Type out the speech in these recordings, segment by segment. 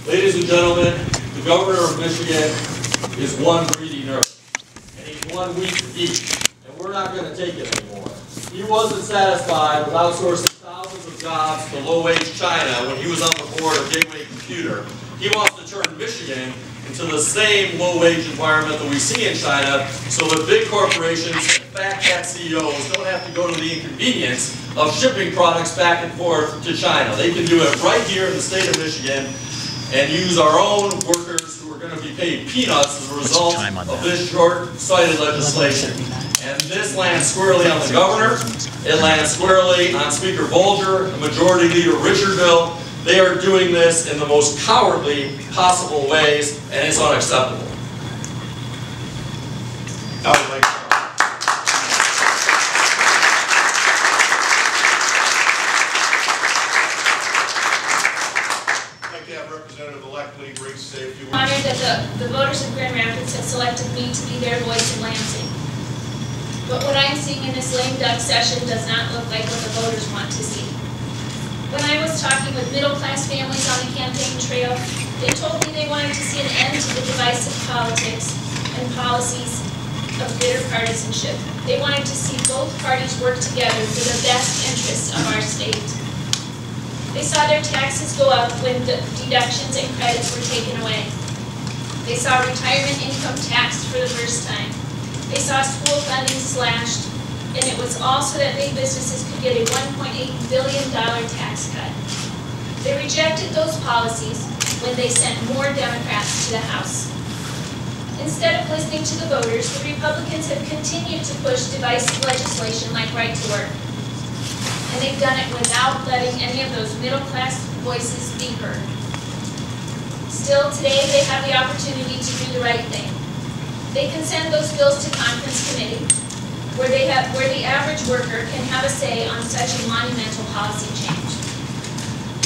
Ladies and gentlemen, the governor of Michigan is one greedy nerd, and he's one weak geek, and we're not going to take it anymore. He wasn't satisfied with outsourcing thousands of jobs to low-wage China when he was on the board of Gateway Computer. He wants to turn Michigan into the same low-wage environment that we see in China, so that big corporations and fat cat CEOs don't have to go to the inconvenience of shipping products back and forth to China. They can do it right here in the state of Michigan and use our own workers who are going to be paid peanuts as a result of this short-sighted legislation. And this lands squarely on the governor. It lands squarely on Speaker Bolger, and Majority Leader Richardville. They are doing this in the most cowardly possible ways, and it's unacceptable. I'd like to have Representative-elect Winnie Brinks say a few words. I'm honored that the voters of Grand Rapids have selected me to be their voice in Lansing. But what I'm seeing in this lame duck session does not look like what the voters want to see. When I was talking with middle-class families on the campaign trail, they told me they wanted to see an end to the divisive politics and policies of bitter partisanship. They wanted to see both parties work together for the best interests of our state. They saw their taxes go up when the deductions and credits were taken away. They saw retirement income taxed for the first time. They saw school funding slashed, and it was all so that big businesses could get a $1.8 billion tax cut. They rejected those policies when they sent more Democrats to the House. Instead of listening to the voters, the Republicans have continued to push divisive legislation like right to work. And they've done it without letting any of those middle-class voices be heard. Still, today they have the opportunity to do the right thing. They can send those bills to conference committee, where the average worker can have a say on such a monumental policy change.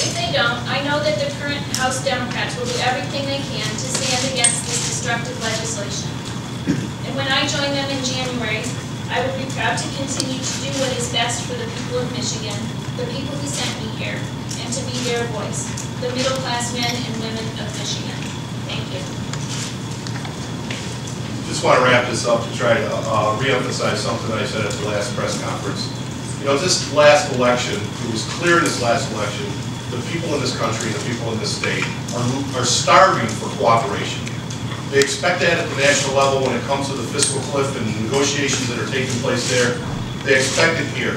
If they don't, I know that the current House Democrats will do everything they can to stand against this destructive legislation. And when I join them in January, I will be proud to continue to do what is best for the people of Michigan, the people who sent me here, and to be their voice, the middle-class men and women of Michigan. Thank you. Just want to wrap this up to try to re-emphasize something I said at the last press conference. You know, this last election, it was clear in this last election, the people in this country and the people in this state are starving for cooperation. They expect that at the national level when it comes to the fiscal cliff and negotiations that are taking place there. They expect it here.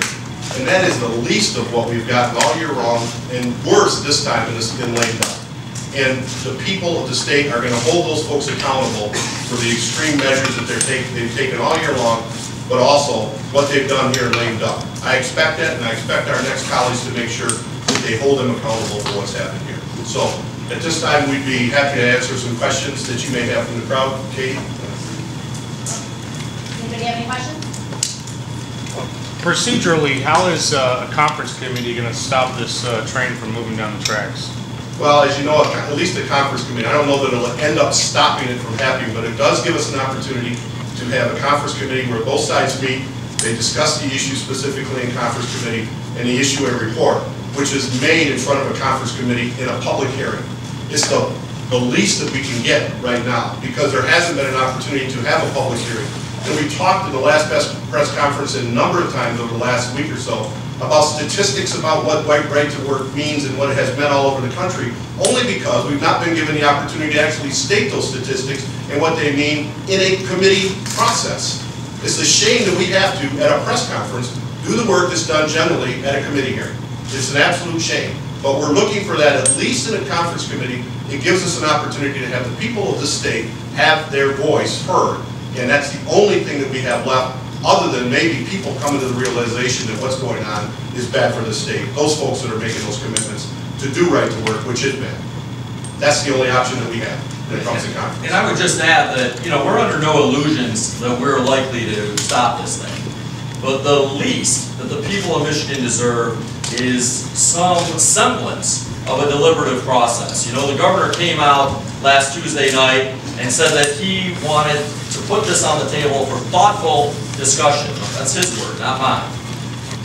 And that is the least of what we've gotten all year long, and worse this time in lame duck. And the people of the state are going to hold those folks accountable for the extreme measures that they've taken all year long, but also what they've done here in lame duck. I expect that, and I expect our next colleagues to make sure that they hold them accountable for what's happened here. So at this time, we'd be happy to answer some questions that you may have from the crowd. Katie? Anybody have any questions? Procedurally, how is a conference committee going to stop this train from moving down the tracks? Well, as you know, at least the conference committee, I don't know that it'll end up stopping it from happening, but it does give us an opportunity to have a conference committee where both sides meet, they discuss the issue specifically in conference committee, and they issue a report, which is made in front of a conference committee in a public hearing. It's the least that we can get right now, because there hasn't been an opportunity to have a public hearing. And we talked in the last press conference a number of times over the last week or so about statistics about what right to work means and what it has meant all over the country, only because we've not been given the opportunity to actually state those statistics and what they mean in a committee process. It's a shame that we have to, at a press conference, do the work that's done generally at a committee hearing. It's an absolute shame. But we're looking for that, at least in a conference committee. It gives us an opportunity to have the people of the state have their voice heard. And that's the only thing that we have left, other than maybe people coming to the realization that what's going on is bad for the state. Those folks that are making those commitments to do right to work, which is bad. That's the only option that we have when it comes to conference. And I would just add that, you know, we're under no illusions that we're likely to stop this thing. But the least that the people of Michigan deserve is some semblance of a deliberative process. You know, the governor came out last Tuesday night and said that he wanted to put this on the table for thoughtful discussion. That's his word, not mine.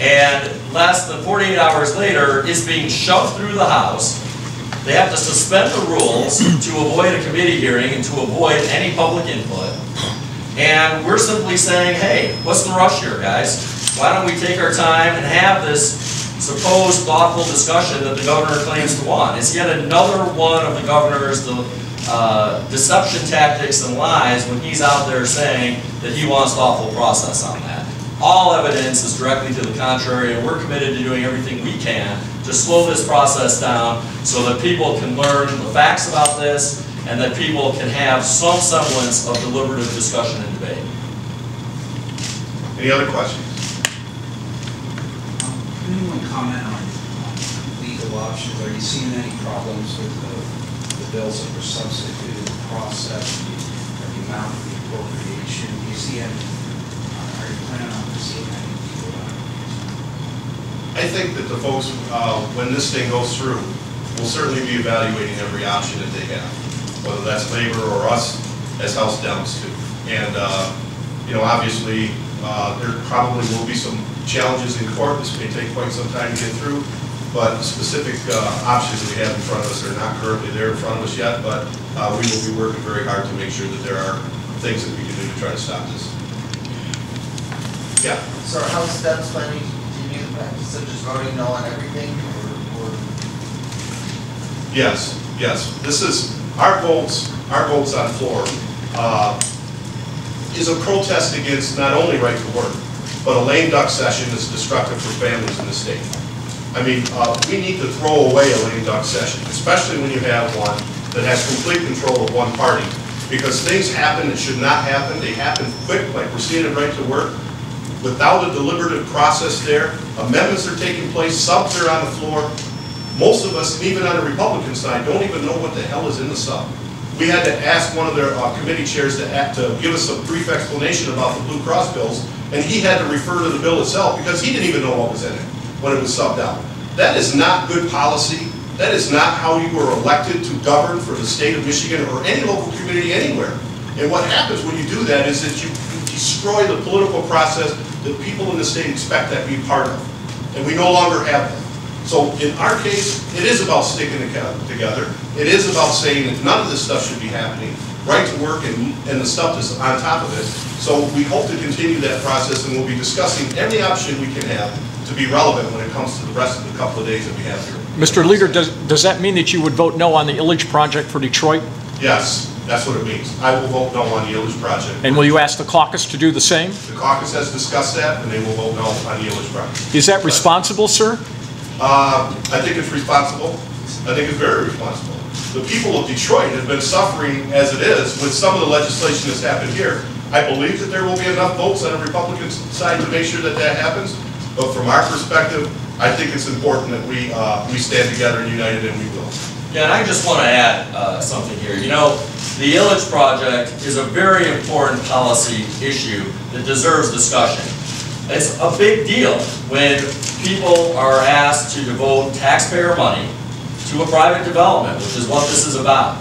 And less than 48 hours later, it's being shoved through the House They have to suspend the rules to avoid a committee hearing and to avoid any public input. And we're simply saying, hey, what's the rush here, guys? Why don't we take our time and have this supposed thoughtful discussion that the governor claims to want? It's yet another one of the governor's deception tactics and lies when he's out there saying that he wants thoughtful process on that. All evidence is directly to the contrary, and we're committed to doing everything we can to slow this process down so that people can learn the facts about this and that people can have some semblance of deliberative discussion and debate. Any other questions? Anyone comment on legal options? Are you seeing any problems with the bills that were substituted, the process, or the amount of the appropriation? Do you see any? Are you planning on seeing any legal options? I think that the folks, when this thing goes through, will certainly be evaluating every option that they have, whether that's labor or us as House Dems too. And, you know, obviously, there probably will be some challenges in court. This may take quite some time to get through, but the specific options that we have in front of us are not currently there in front of us yet, but we will be working very hard to make sure that there are things that we can do to try to stop this. Yeah? So how is Dems planning to continue the practice of just voting no on everything, or? Yes, yes. This is, our votes on the floor is a protest against not only right to work, but a lame duck session that's destructive for families in the state. I mean, we need to throw away a lame duck session, especially when you have one that has complete control of one party. Because things happen that should not happen. They happen quick, like we're seeing in right to work. Without a deliberative process there, amendments are taking place, subs are on the floor. Most of us, even on the Republican side, don't even know what the hell is in the sub. We had to ask one of their committee chairs to give us a brief explanation about the Blue Cross bills, and he had to refer to the bill itself because he didn't even know what was in it when it was subbed out. That is not good policy. That is not how you were elected to govern for the state of Michigan or any local community anywhere. And what happens when you do that is that you destroy the political process that people in the state expect that be part of. And we no longer have that. So in our case, it is about sticking together. It is about saying that none of this stuff should be happening. Right to work and the stuff that's on top of it. So we hope to continue that process, and we'll be discussing every option we can have to be relevant when it comes to the rest of the couple of days that we have here. Mr. Leader, does that mean that you would vote no on the Illich project for Detroit? Yes, that's what it means. I will vote no on the Illich project. And will you ask the caucus to do the same? The caucus has discussed that, and they will vote no on the Illich project. Is that responsible, sir? I think it's responsible. I think it's very responsible. The people of Detroit have been suffering as it is with some of the legislation that's happened here. I believe that there will be enough votes on the Republican side to make sure that that happens. But from our perspective, I think it's important that we stand together and united, and we will. Yeah, and I just want to add something here. You know, the Illich project is a very important policy issue that deserves discussion. It's a big deal when people are asked to devote taxpayer money to a private development, which is what this is about.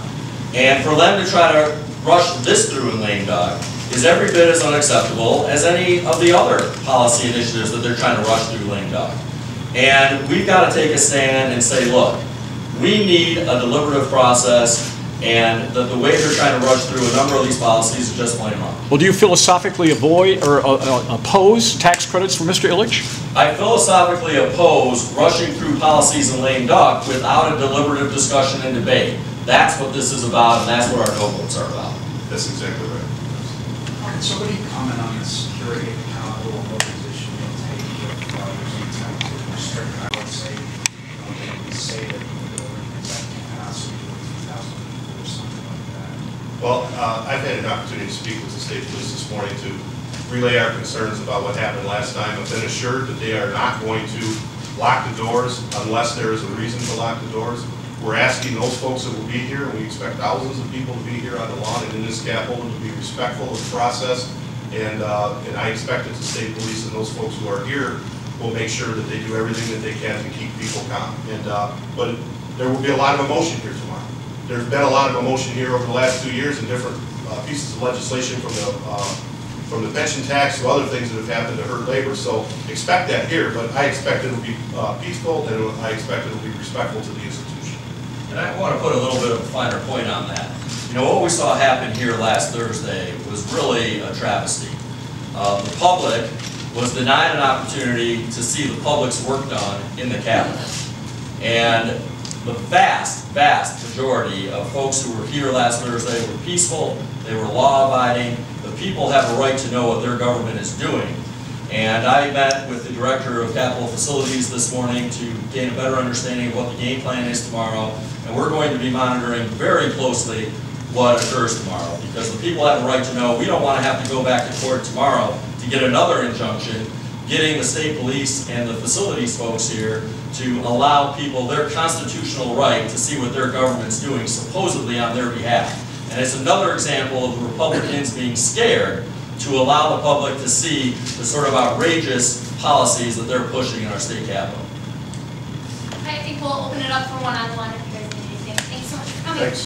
And for them to try to rush this through in lame duck is every bit as unacceptable as any of the other policy initiatives that they're trying to rush through lame duck. And we've got to take a stand and say, look, we need a deliberative process, and the way they're trying to rush through a number of these policies is just plain wrong. Well, do you philosophically avoid or oppose tax credits for Mr. Illich? I philosophically oppose rushing through policies in lame duck without a deliberative discussion and debate. That's what this is about, and that's what our no votes are about. That's exactly right. Can somebody comment on the security of the Capitol and what position you'll take if there's an attempt to restrict, I would say, they say that the building is at capacity with 2,000 people or something like that? Well, I've had an opportunity to speak with the state police this morning to relay our concerns about what happened last time. I've been assured that they are not going to lock the doors unless there is a reason to lock the doors. We're asking those folks that will be here, and we expect thousands of people to be here on the lawn and in this Capitol, to be respectful of the process. And I expect that the state police and those folks who are here will make sure that they do everything that they can to keep people calm. And but there will be a lot of emotion here tomorrow. There's been a lot of emotion here over the last 2 years in different pieces of legislation, from the pension tax to other things that have happened to hurt labor. So expect that here, but I expect it will be peaceful, and I expect it will be respectful to the institution. And I want to put a little bit of a finer point on that. You know, what we saw happen here last Thursday was really a travesty. The public was denied an opportunity to see the public's work done in the Capitol. And the vast, vast majority of folks who were here last Thursday were peaceful, they were law-abiding. The people have a right to know what their government is doing. And I met with the Director of Capitol Facilities this morning to gain a better understanding of what the game plan is tomorrow. And we're going to be monitoring very closely what occurs tomorrow, because the people have a right to know. We don't want to have to go back to court tomorrow to get another injunction, getting the state police and the facilities folks here to allow people their constitutional right to see what their government's doing supposedly on their behalf. And it's another example of the Republicans being scared to allow the public to see the sort of outrageous policies that they're pushing in our state capitol. I think we'll open it up for one-on-one if you guys need anything. Thanks so much for coming. Thanks.